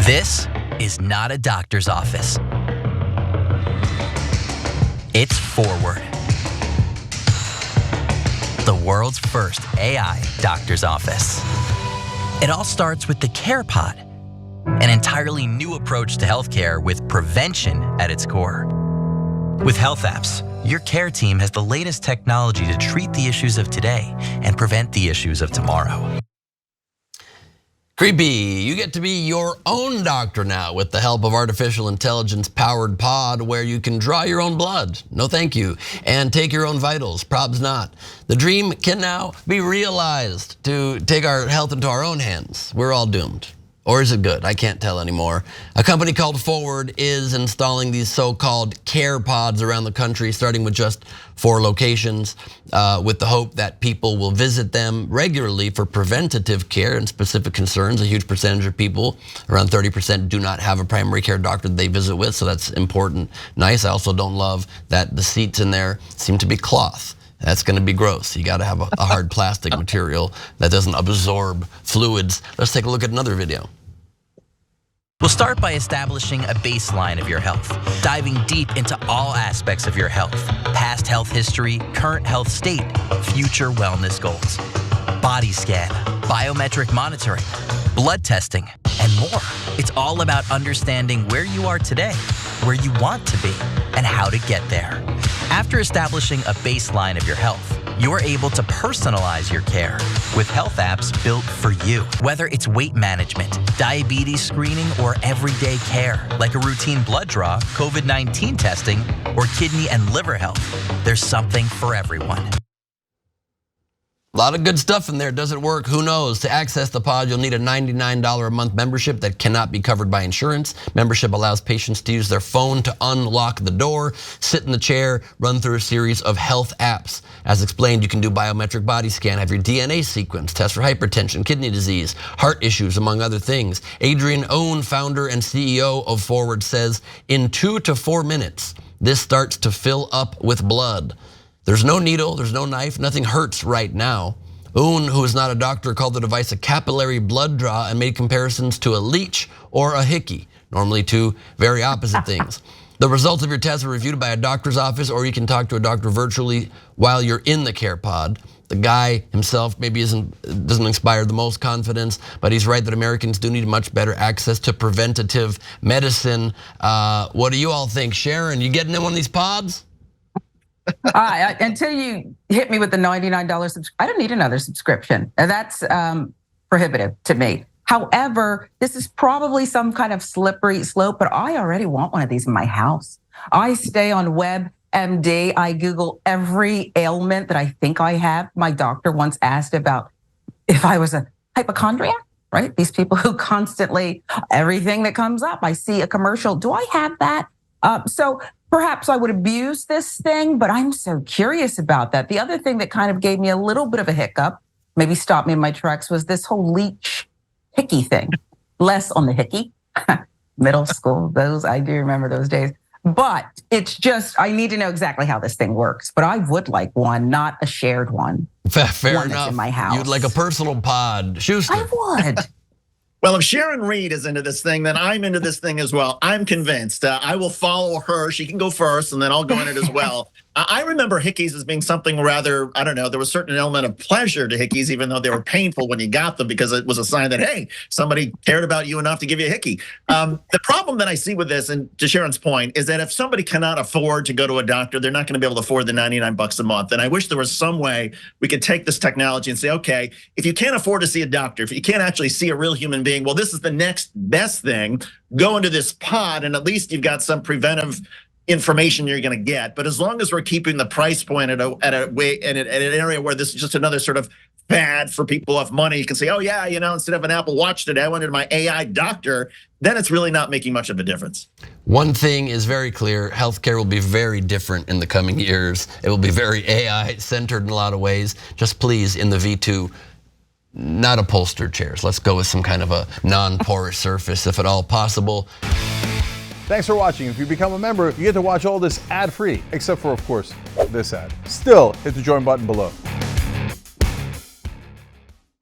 This is not a doctor's office. It's Forward, the world's first AI doctor's office. It all starts with the CarePod, an entirely new approach to healthcare with prevention at its core. With health apps, your care team has the latest technology to treat the issues of today and prevent the issues of tomorrow. Creepy, you get to be your own doctor now with the help of artificial intelligence powered pod where you can draw your own blood, no thank you, and take your own vitals, probs not. The dream can now be realized to take our health into our own hands. We're all doomed. Or is it good? I can't tell anymore. A company called Forward is installing these so-called CarePods around the country, starting with just 4 locations, with the hope that people will visit them regularly for preventative care and specific concerns. A huge percentage of people, around 30%, do not have a primary care doctor that they visit with, so that's important. Nice. I also don't love that the seats in there seem to be cloth. That's gonna be gross. You gotta have a hard plastic material that doesn't absorb fluids. Let's take a look at another video. We'll start by establishing a baseline of your health, diving deep into all aspects of your health, past health history, current health state, future wellness goals, body scan, biometric monitoring, blood testing, and more. It's all about understanding where you are today, where you want to be, and how to get there. After establishing a baseline of your health, you're able to personalize your care with health apps built for you. Whether it's weight management, diabetes screening, or everyday care, like a routine blood draw, COVID-19 testing, or kidney and liver health, there's something for everyone. A lot of good stuff in there. Does it work? Who knows? To access the pod, you'll need a $99 a month membership that cannot be covered by insurance. Membership allows patients to use their phone to unlock the door, sit in the chair, run through a series of health apps. As explained, you can do biometric body scan, have your DNA sequenced, test for hypertension, kidney disease, heart issues, among other things. Adrian Owen, founder and CEO of Forward, says in 2 to 4 minutes, this starts to fill up with blood. There's no needle, there's no knife, nothing hurts right now. Un, who is not a doctor, called the device a capillary blood draw and made comparisons to a leech or a hickey, normally 2 very opposite things. The results of your test are reviewed by a doctor's office, or you can talk to a doctor virtually while you're in the CarePod. The guy himself maybe doesn't inspire the most confidence, but he's right that Americans do need much better access to preventative medicine. What do you all think? Sharon, you getting in one of these pods? Until you hit me with the $99 subscription, I don't need another subscription. That's prohibitive to me. However, this is probably some kind of slippery slope, but I already want one of these in my house. I stay on WebMD. I Google every ailment that I think I have. My doctor once asked about if I was a hypochondriac, right? These people who constantly, everything that comes up, I see a commercial. Do I have that? So perhaps I would abuse this thing, but I'm so curious about that. The other thing that kind of gave me a little bit of a hiccup, maybe stopped me in my tracks, was this whole leech hickey thing. Less on the hickey, middle school, I do remember those days. But it's just, I need to know exactly how this thing works. But I would like one, not a shared one. Fair one enough. That's in my house. You'd like a personal pod. Shuster. I would. Well, if Sharon Reed is into this thing, then I'm into this thing as well. I'm convinced. I will follow her. She can go first, and then I'll go in it as well. I remember hickeys as being something rather, I don't know, there was a certain element of pleasure to hickeys, even though they were painful when you got them, because it was a sign that, hey, somebody cared about you enough to give you a hickey. The problem that I see with this, and to Sharon's point, is that if somebody cannot afford to go to a doctor, they're not going to be able to afford the 99 bucks a month. And I wish there was some way we could take this technology and say, okay, if you can't afford to see a doctor, if you can't actually see a real human being, well, this is the next best thing. Go into this pod, and at least you've got some preventive information you're going to get. But as long as we're keeping the price point at an area where this is just another sort of fad for people who have money, you can say, oh yeah, you know, instead of an Apple Watch today, I went to my AI doctor, then it's really not making much of a difference. One thing is very clear, healthcare will be very different in the coming years. It will be very AI centered in a lot of ways. Just please, in the V2, not upholstered chairs. Let's go with some kind of a non-porous surface, if at all possible. Thanks for watching. If you become a member, you get to watch all this ad-free, except for, of course, this ad. Still, hit the join button below.